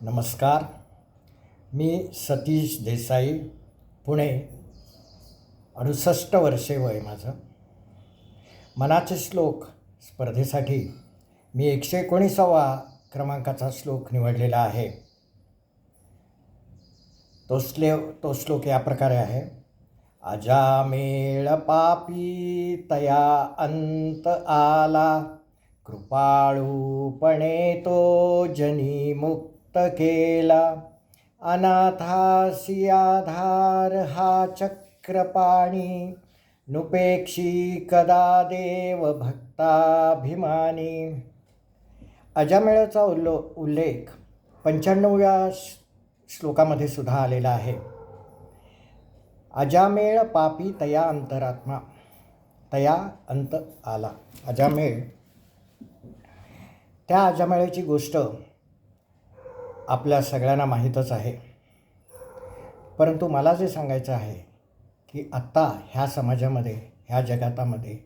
नमस्कार. मी सतीश देसाई, पुणे. 68 वर्षे वय माझं. मनाचे श्लोक स्पर्धेसाठी मी 119वा क्रमांकाचा श्लोक निवडलेला आहे. तो श्लोक या प्रकारे आहे. अजामेळ पापी तया अंत आला, कृपाळूपणे तो जनी मुक्त केला. अनाथासी आधार हा चक्रपाणी, नुपेक्षी कदा देव भक्ताभिमानी. अजामेळाचा उल्लेख 95व्या श्लोकामध्ये सुद्धा आलेला आहे. अजामेळ पापी तया अंतरात्मा, तया अंत आला. अजामेळ, त्या अजामेळाची गोष्ट आपल्या सगळ्यांना माहीतच आहे. परंतु मला जे सांगायचं आहे की आत्ता ह्या समाजामध्ये, ह्या जगातामध्ये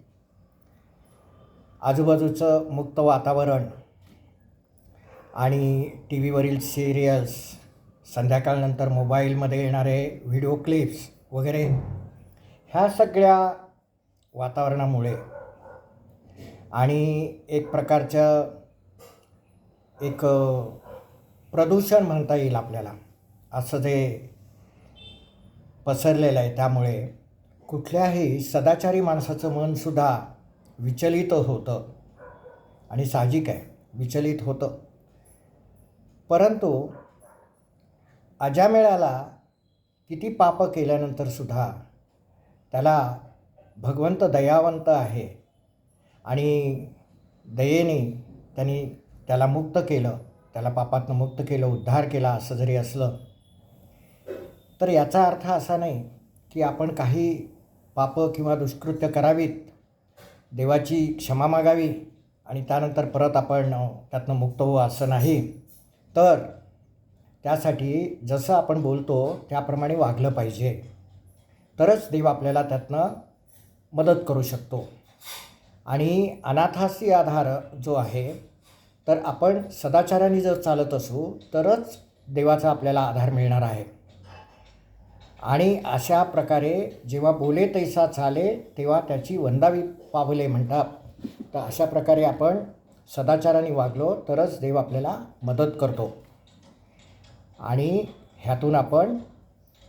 आजूबाजूचं मुक्त वातावरण आणि टी व्हीवरील सिरियल्स, संध्याकाळनंतर मोबाईलमध्ये येणारे व्हिडिओ क्लिप्स वगैरे, ह्या सगळ्या वातावरणामुळे आणि एक प्रकारचं प्रदूषण म्हणता येईल आपल्याला, असं जे पसरलेलं आहे, त्यामुळे कुठल्याही सदाचारी माणसाचं मनसुद्धा विचलित होतं आणि साहजिक आहे, विचलित होतं. परंतु अजामेळाला किती पाप केल्यानंतरसुद्धा त्याला भगवंत दयावंत आहे आणि दयेने त्यांनी त्याला मुक्त केलं, त्याला पापातनं मुक्त केलं, उद्धार केला. असं जरी असलं तर याचा अर्थ असा नाही की आपण काही पापं किंवा दुष्कृत्य करावीत, देवाची क्षमा मागावी आणि त्यानंतर परत आपण त्यातनं मुक्त होऊ, असं नाही. तर त्यासाठी जसं आपण बोलतो त्याप्रमाणे वागलं पाहिजे, तरच देव आपल्याला त्यातनं मदत करू शकतो. आणि अनाथासी आधार जो आहे, तर आपण सदाचाराने जर चालत असू तरच देवाचा आपल्याला आधार मिळणार आहे. आणि अशा प्रकारे जेव्हा बोले तैसा चाले, तेव्हा त्याची वंदावी पावले म्हणतात. तर अशा प्रकारे आपण सदाचाराने वागलो तरच देव आपल्याला मदत करतो आणि ह्यातून आपण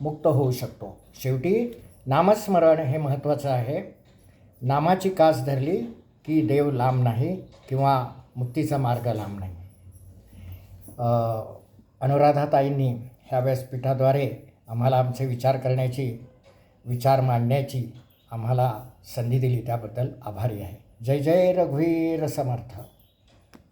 मुक्त होऊ शकतो. शेवटी नामस्मरण हे महत्त्वाचं आहे. नामाची कास धरली की देव लांब नाही किंवा मुक्तीचा मार्ग लांब नाही. अनुराधाताईंनी ह्या व्यासपीठाद्वारे आम्हाला आमचे विचार करण्याची, विचार मांडण्याची आम्हाला संधी दिली, त्याबद्दल आभारी आहे. जय जय रघुवीर समर्थ.